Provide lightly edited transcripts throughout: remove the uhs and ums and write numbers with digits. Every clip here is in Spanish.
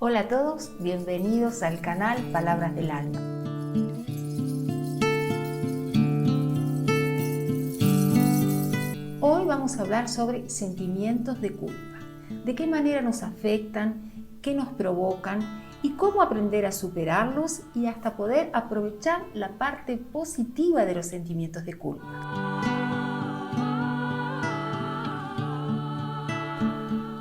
Hola a todos, bienvenidos al canal Palabras del Alma. Hoy vamos a hablar sobre sentimientos de culpa, de qué manera nos afectan, qué nos provocan y cómo aprender a superarlos y hasta poder aprovechar la parte positiva de los sentimientos de culpa.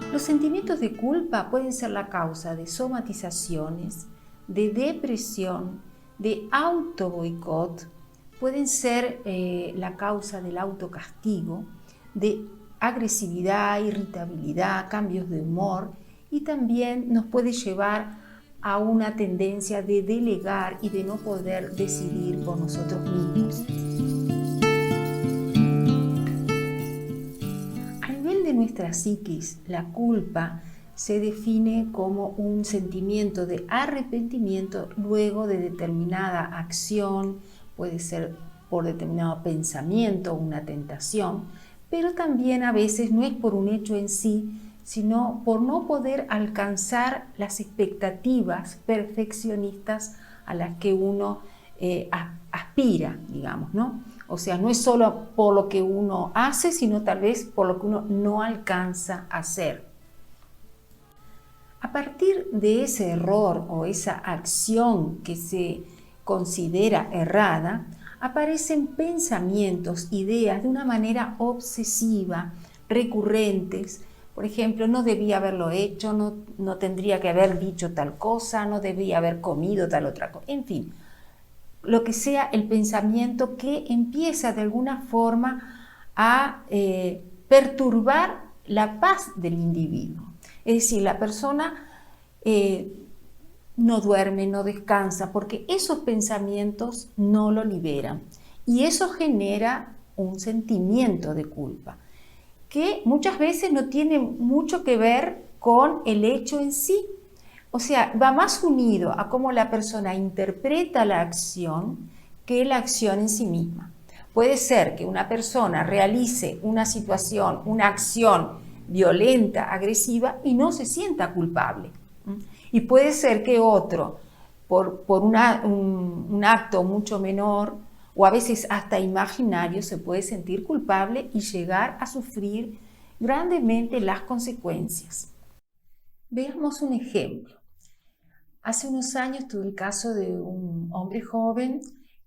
Los sentimientos de culpa pueden ser la causa de somatizaciones, de depresión, de auto-boicot, pueden ser la causa del autocastigo, de agresividad, irritabilidad, cambios de humor y también nos puede llevar a una tendencia de delegar y de no poder decidir por nosotros mismos. De nuestra psiquis, la culpa se define como un sentimiento de arrepentimiento luego de determinada acción, puede ser por determinado pensamiento o una tentación, pero también a veces no es por un hecho en sí, sino por no poder alcanzar las expectativas perfeccionistas a las que uno aspira, digamos, ¿no? O sea, no es solo por lo que uno hace, sino tal vez por lo que uno no alcanza a hacer. A partir de ese error o esa acción que se considera errada, aparecen pensamientos, ideas de una manera obsesiva, recurrentes. Por ejemplo, no debía haberlo hecho, no tendría que haber dicho tal cosa, no debía haber comido tal otra cosa, en fin. Lo que sea el pensamiento que empieza de alguna forma a perturbar la paz del individuo. Es decir, la persona no duerme, no descansa, porque esos pensamientos no lo liberan. Y eso genera un sentimiento de culpa, que muchas veces no tiene mucho que ver con el hecho en sí. O sea, va más unido a cómo la persona interpreta la acción que la acción en sí misma. Puede ser que una persona realice una situación, una acción violenta, agresiva y no se sienta culpable. Y puede ser que otro, por un acto mucho menor o a veces hasta imaginario, se puede sentir culpable y llegar a sufrir grandemente las consecuencias. Veamos un ejemplo. Hace unos años tuve el caso de un hombre joven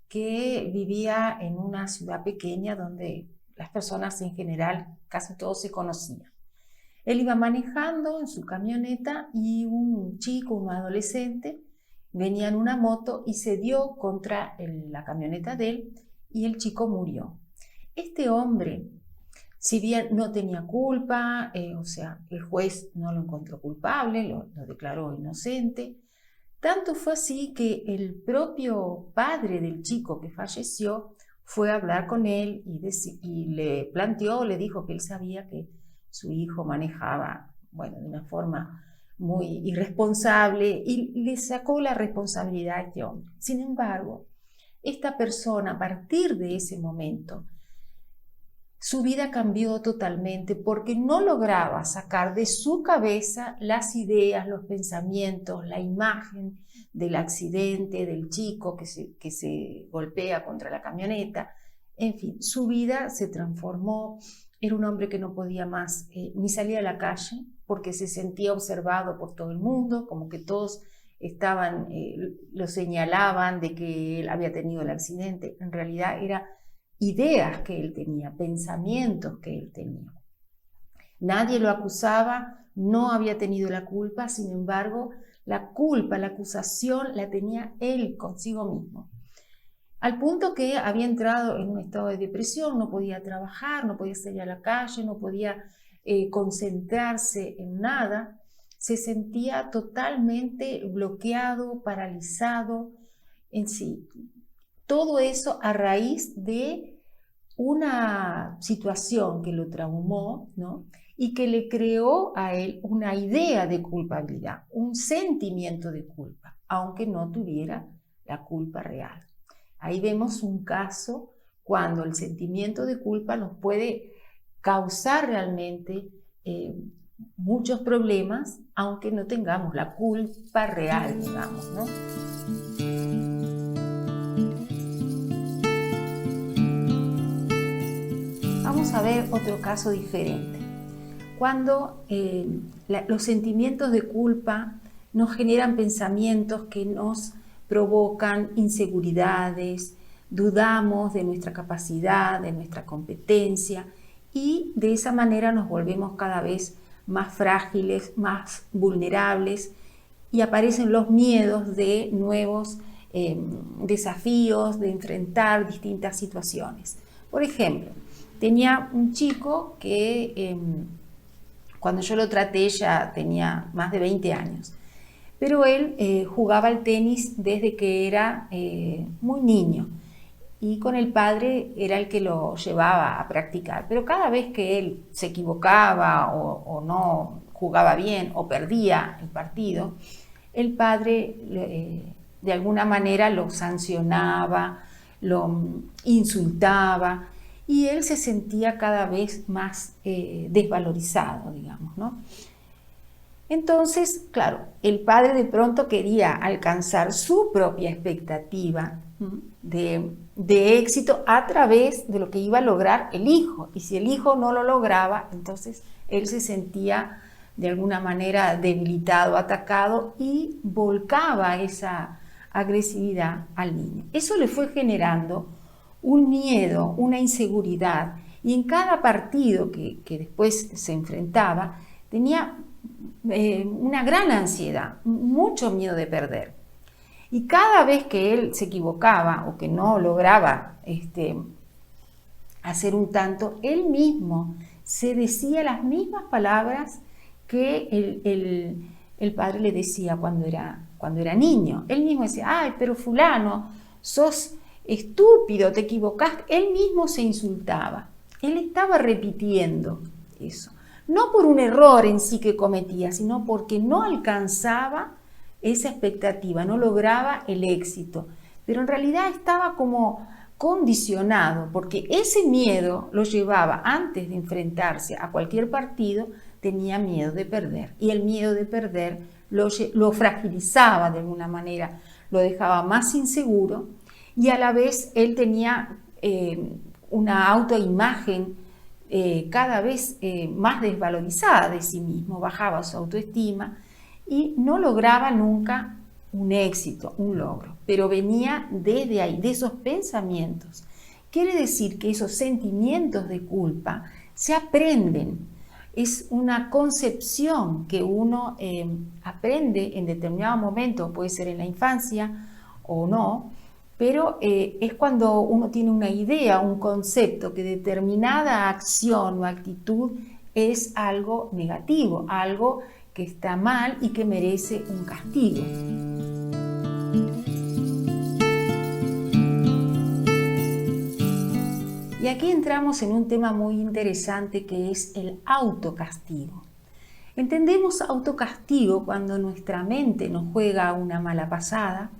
que vivía en una ciudad pequeña donde las personas en general, casi todos se conocían. Él iba manejando en su camioneta y un chico, un adolescente, venía en una moto y se dio contra la camioneta de él y el chico murió. Este hombre, si bien no tenía culpa, o sea, el juez no lo encontró culpable, lo declaró inocente. Tanto fue así que el propio padre del chico que falleció fue a hablar con él y le planteó, le dijo que él sabía que su hijo manejaba, bueno, de una forma muy irresponsable y le sacó la responsabilidad a este hombre. Sin embargo, esta persona a partir de ese momento su vida cambió totalmente porque no lograba sacar de su cabeza las ideas, los pensamientos, la imagen del accidente, del chico que se golpea contra la camioneta. En fin, su vida se transformó. Era un hombre que no podía más ni salir a la calle porque se sentía observado por todo el mundo, como que todos lo señalaban de que él había tenido el accidente. En realidad era ideas que él tenía, pensamientos que él tenía. Nadie lo acusaba, no había tenido la culpa, sin embargo, la culpa, la acusación la tenía él consigo mismo. Al punto que había entrado en un estado de depresión, no podía trabajar, no podía salir a la calle, no podía concentrarse en nada, se sentía totalmente bloqueado, paralizado en sí. Todo eso a raíz de una situación que lo traumó, ¿no? Y que le creó a él una idea de culpabilidad, un sentimiento de culpa, aunque no tuviera la culpa real. Ahí vemos un caso cuando el sentimiento de culpa nos puede causar realmente muchos problemas, aunque no tengamos la culpa real, digamos, ¿no? Vamos a ver otro caso diferente. Cuando los sentimientos de culpa nos generan pensamientos que nos provocan inseguridades, dudamos de nuestra capacidad, de nuestra competencia, y de esa manera nos volvemos cada vez más frágiles, más vulnerables, y aparecen los miedos de nuevos desafíos, de enfrentar distintas situaciones. Por ejemplo, tenía un chico que cuando yo lo traté ya tenía más de 20 años, pero él jugaba al tenis desde que era muy niño, y con el padre era el que lo llevaba a practicar. Pero cada vez que él se equivocaba o no jugaba bien o perdía el partido, el padre de alguna manera lo sancionaba, lo insultaba, y él se sentía cada vez más desvalorizado, digamos, ¿no? Entonces, claro, el padre de pronto quería alcanzar su propia expectativa de éxito a través de lo que iba a lograr el hijo. Y si el hijo no lo lograba, entonces él se sentía de alguna manera debilitado, atacado, y volcaba esa agresividad al niño. Eso le fue generando un miedo, una inseguridad, y en cada partido que después se enfrentaba tenía una gran ansiedad, mucho miedo de perder. Y cada vez que él se equivocaba o que no lograba hacer un tanto, él mismo se decía las mismas palabras que el padre le decía cuando era niño. Él mismo decía: ay, pero fulano, sos estúpido, te equivocaste. Él mismo se insultaba. Él estaba repitiendo eso. No por un error en sí que cometía, sino porque no alcanzaba esa expectativa, no lograba el éxito. Pero en realidad estaba como condicionado, porque ese miedo lo llevaba, antes de enfrentarse a cualquier partido, tenía miedo de perder. Y el miedo de perder lo fragilizaba de alguna manera, lo dejaba más inseguro, y a la vez él tenía una autoimagen cada vez más desvalorizada de sí mismo, bajaba su autoestima y no lograba nunca un éxito, un logro, pero venía desde ahí, de esos pensamientos. Quiere decir que esos sentimientos de culpa se aprenden, es una concepción que uno aprende en determinado momento, puede ser en la infancia o no, pero es cuando uno tiene una idea, un concepto, que determinada acción o actitud es algo negativo, algo que está mal y que merece un castigo. Y aquí entramos en un tema muy interesante, que es el autocastigo. Entendemos autocastigo cuando nuestra mente nos juega una mala pasada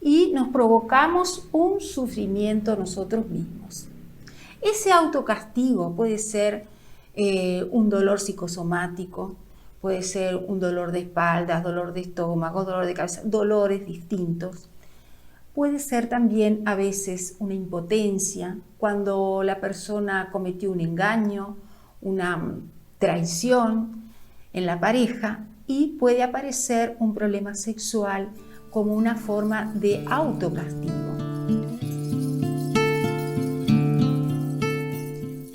y nos provocamos un sufrimiento nosotros mismos. Ese autocastigo puede ser un dolor psicosomático, puede ser un dolor de espaldas, dolor de estómago, dolor de cabeza, dolores distintos. Puede ser también a veces una impotencia, cuando la persona cometió un engaño, una traición en la pareja, y puede aparecer un problema sexual como una forma de autocastigo.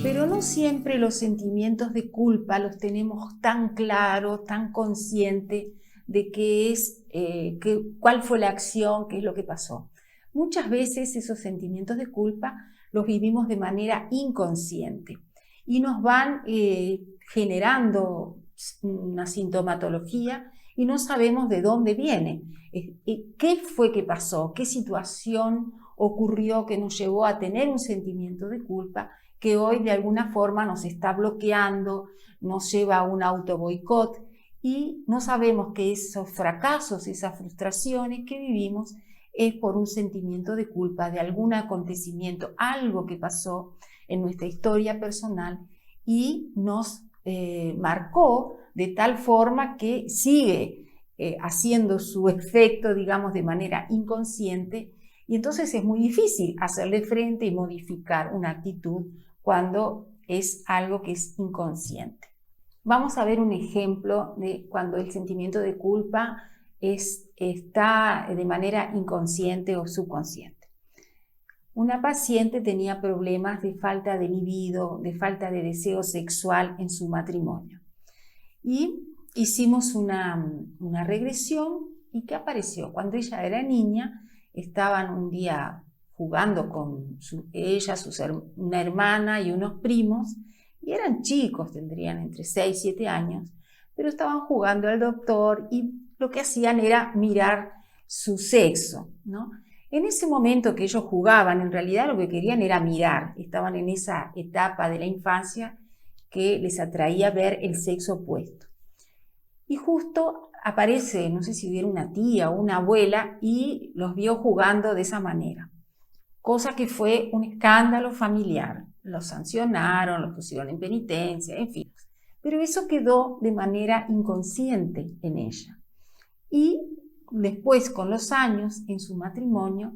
Pero no siempre los sentimientos de culpa los tenemos tan claros, tan conscientes de qué es, cuál fue la acción, qué es lo que pasó. Muchas veces esos sentimientos de culpa los vivimos de manera inconsciente y nos van generando una sintomatología y no sabemos de dónde viene. ¿Qué fue que pasó? ¿Qué situación ocurrió que nos llevó a tener un sentimiento de culpa que hoy de alguna forma nos está bloqueando, nos lleva a un autoboicot, y no sabemos que esos fracasos, esas frustraciones que vivimos es por un sentimiento de culpa de algún acontecimiento, algo que pasó en nuestra historia personal y nos marcó de tal forma que sigue haciendo su efecto, digamos, de manera inconsciente, y entonces es muy difícil hacerle frente y modificar una actitud cuando es algo que es inconsciente. Vamos a ver un ejemplo de cuando el sentimiento de culpa está de manera inconsciente o subconsciente. Una paciente tenía problemas de falta de libido, de falta de deseo sexual en su matrimonio. Y hicimos una regresión. ¿Y qué apareció? Cuando ella era niña, estaban un día jugando con una hermana y unos primos, y eran chicos, tendrían entre 6 y 7 años, pero estaban jugando al doctor y lo que hacían era mirar su sexo, ¿no? En ese momento que ellos jugaban, en realidad lo que querían era mirar, estaban en esa etapa de la infancia que les atraía ver el sexo opuesto. Y justo aparece, no sé si hubiera una tía o una abuela, y los vio jugando de esa manera, cosa que fue un escándalo familiar. Los sancionaron, los pusieron en penitencia, en fin. Pero eso quedó de manera inconsciente en ella. Y después, con los años, en su matrimonio,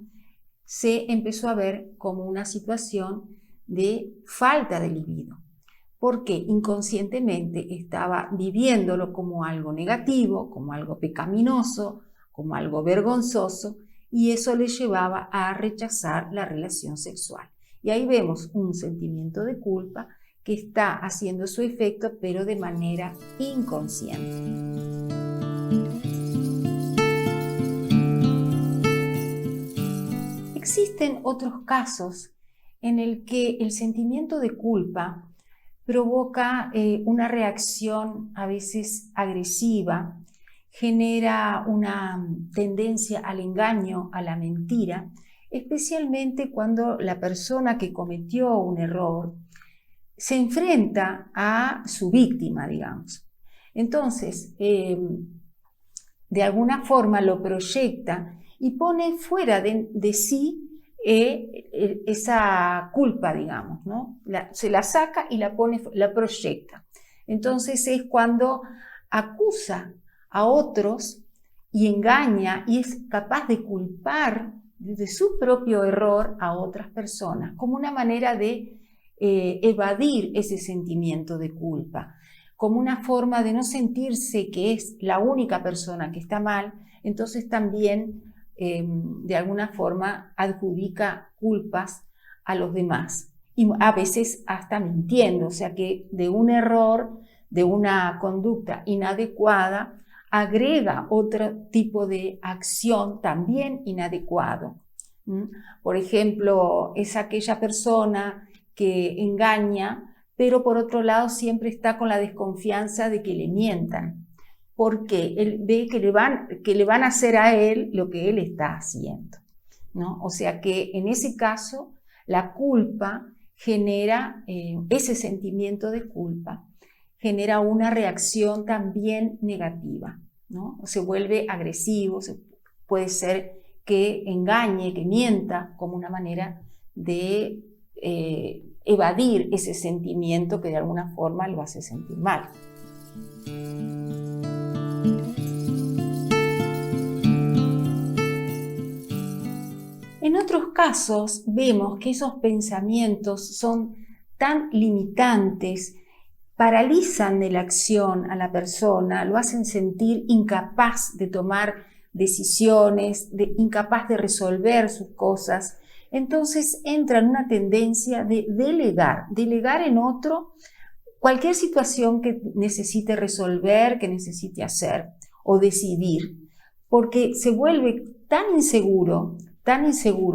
se empezó a ver como una situación de falta de libido, porque inconscientemente estaba viviéndolo como algo negativo, como algo pecaminoso, como algo vergonzoso, y eso le llevaba a rechazar la relación sexual. Y ahí vemos un sentimiento de culpa que está haciendo su efecto, pero de manera inconsciente. Existen otros casos en el que el sentimiento de culpa provoca una reacción a veces agresiva, genera una tendencia al engaño, a la mentira, especialmente cuando la persona que cometió un error se enfrenta a su víctima, digamos. Entonces, de alguna forma lo proyecta y pone fuera de sí esa culpa, digamos, ¿no? Se la saca y la proyecta. Entonces es cuando acusa a otros y engaña y es capaz de culpar de su propio error a otras personas, como una manera de evadir ese sentimiento de culpa, como una forma de no sentirse que es la única persona que está mal. Entonces también de alguna forma adjudica culpas a los demás y a veces hasta mintiendo, o sea que de un error, de una conducta inadecuada, agrega otro tipo de acción también inadecuado. Por ejemplo, es aquella persona que engaña, pero por otro lado siempre está con la desconfianza de que le mientan, porque él ve que le van a hacer a él lo que él está haciendo, ¿no? O sea que en ese caso la culpa genera, ese sentimiento de culpa genera una reacción también negativa, ¿no? Se vuelve agresivo, puede ser que engañe, que mienta como una manera de evadir ese sentimiento que de alguna forma lo hace sentir mal. En otros casos vemos que esos pensamientos son tan limitantes, paralizan de la acción a la persona, lo hacen sentir incapaz de tomar decisiones, incapaz de resolver sus cosas. Entonces entra en una tendencia de delegar en otro cualquier situación que necesite resolver, que necesite hacer o decidir, porque se vuelve tan inseguro,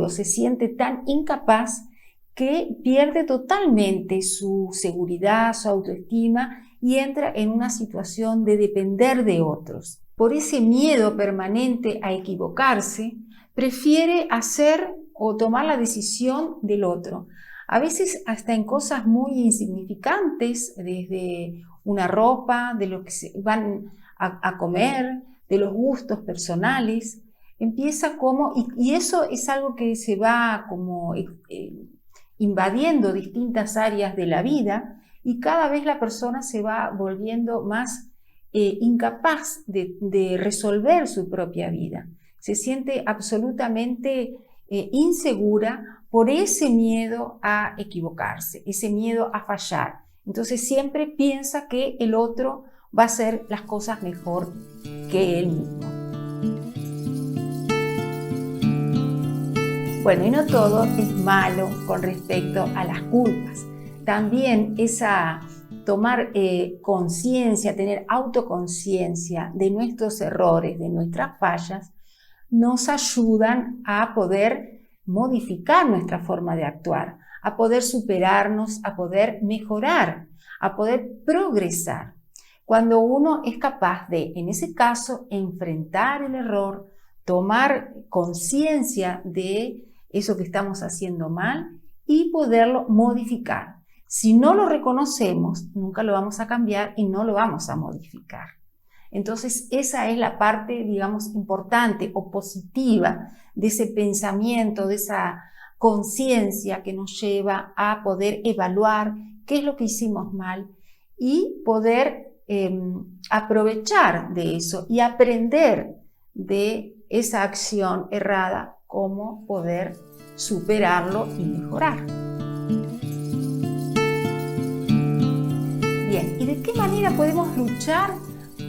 se siente tan incapaz que pierde totalmente su seguridad, su autoestima y entra en una situación de depender de otros. Por ese miedo permanente a equivocarse, prefiere hacer o tomar la decisión del otro. A veces hasta en cosas muy insignificantes, desde una ropa, de lo que van a comer, de los gustos personales. Empieza como, y eso es algo que se va como invadiendo distintas áreas de la vida y cada vez la persona se va volviendo más incapaz de resolver su propia vida. Se siente absolutamente insegura por ese miedo a equivocarse, ese miedo a fallar. Entonces siempre piensa que el otro va a hacer las cosas mejor que él mismo. Bueno, y no todo es malo con respecto a las culpas. También tomar conciencia, tener autoconciencia de nuestros errores, de nuestras fallas, nos ayudan a poder modificar nuestra forma de actuar, a poder superarnos, a poder mejorar, a poder progresar. Cuando uno es capaz de, en ese caso, enfrentar el error, tomar conciencia de eso que estamos haciendo mal y poderlo modificar. Si no lo reconocemos, nunca lo vamos a cambiar y no lo vamos a modificar. Entonces, esa es la parte, digamos, importante o positiva de ese pensamiento, de esa conciencia que nos lleva a poder evaluar qué es lo que hicimos mal y poder aprovechar de eso y aprender de esa acción errada, cómo poder superarlo y mejorar. Bien, ¿y de qué manera podemos luchar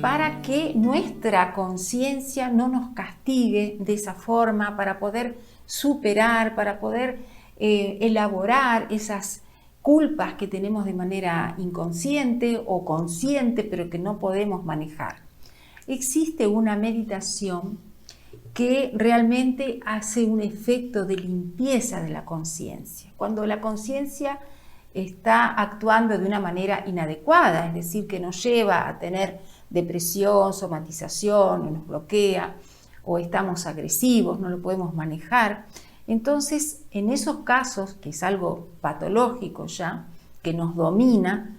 para que nuestra conciencia no nos castigue de esa forma, para poder superar, para poder elaborar esas culpas que tenemos de manera inconsciente o consciente, pero que no podemos manejar? Existe una meditación que realmente hace un efecto de limpieza de la conciencia. Cuando la conciencia está actuando de una manera inadecuada, es decir, que nos lleva a tener depresión, somatización, o nos bloquea, o estamos agresivos, no lo podemos manejar. Entonces, en esos casos, que es algo patológico ya, que nos domina,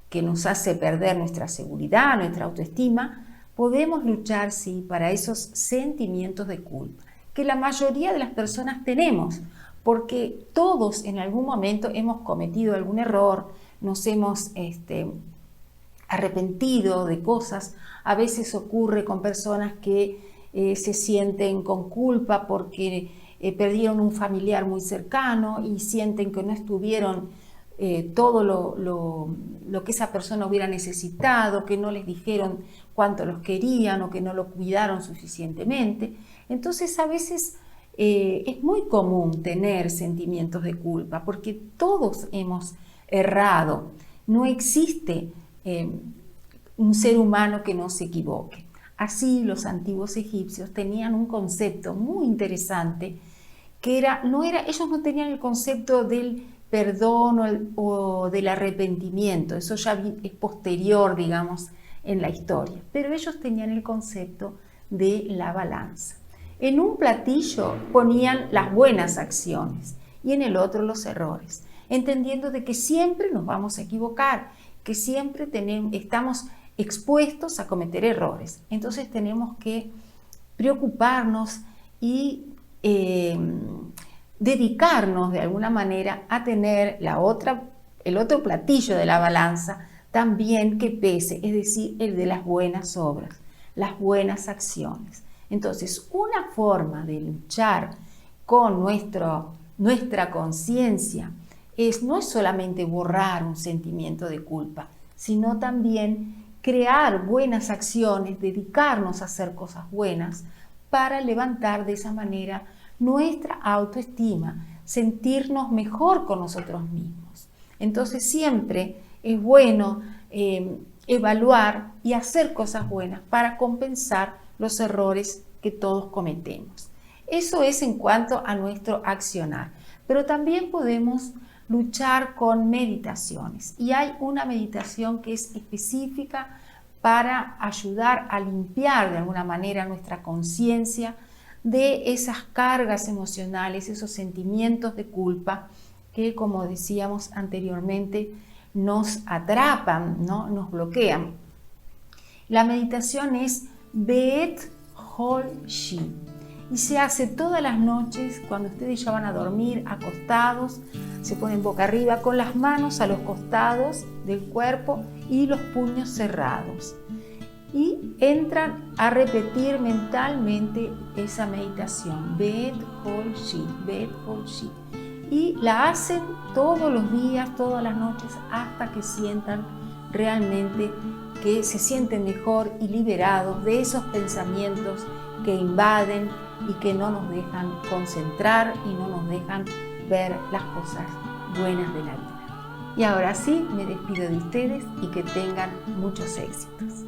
que nos hace perder nuestra seguridad, nuestra autoestima, podemos luchar, sí, para esos sentimientos de culpa, que la mayoría de las personas tenemos, porque todos en algún momento hemos cometido algún error, nos hemos arrepentido de cosas. A veces ocurre con personas que se sienten con culpa porque perdieron un familiar muy cercano y sienten que no estuvieron todo lo que esa persona hubiera necesitado, que no les dijeron cuánto los querían o que no lo cuidaron suficientemente. Entonces a veces es muy común tener sentimientos de culpa porque todos hemos errado. No existe un ser humano que no se equivoque. Así los antiguos egipcios tenían un concepto muy interesante que ellos no tenían el concepto del perdón o del arrepentimiento, eso ya es posterior, digamos, en la historia, pero ellos tenían el concepto de la balanza. En un platillo ponían las buenas acciones y en el otro los errores, entendiendo de que siempre nos vamos a equivocar, que siempre estamos expuestos a cometer errores. Entonces tenemos que preocuparnos y dedicarnos de alguna manera a tener el otro platillo de la balanza también que pese, es decir, el de las buenas obras, las buenas acciones. Entonces, una forma de luchar con nuestra conciencia no es solamente borrar un sentimiento de culpa, sino también crear buenas acciones, dedicarnos a hacer cosas buenas para levantar de esa manera nuestra autoestima, sentirnos mejor con nosotros mismos. Entonces siempre es bueno evaluar y hacer cosas buenas para compensar los errores que todos cometemos. Eso es en cuanto a nuestro accionar, pero también podemos luchar con meditaciones y hay una meditación que es específica para ayudar a limpiar de alguna manera nuestra conciencia de esas cargas emocionales, esos sentimientos de culpa que, como decíamos anteriormente, nos atrapan, ¿no? Nos bloquean. La meditación es Bet Hol Shi y se hace todas las noches cuando ustedes ya van a dormir acostados, se ponen boca arriba con las manos a los costados del cuerpo y los puños cerrados. y entran a repetir mentalmente esa meditación, Bet Kol Shi, Bet Kol Shi, y la hacen todos los días, todas las noches, hasta que sientan realmente que se sienten mejor y liberados de esos pensamientos que invaden y que no nos dejan concentrar y no nos dejan ver las cosas buenas de la vida. Y ahora sí, me despido de ustedes y que tengan muchos éxitos.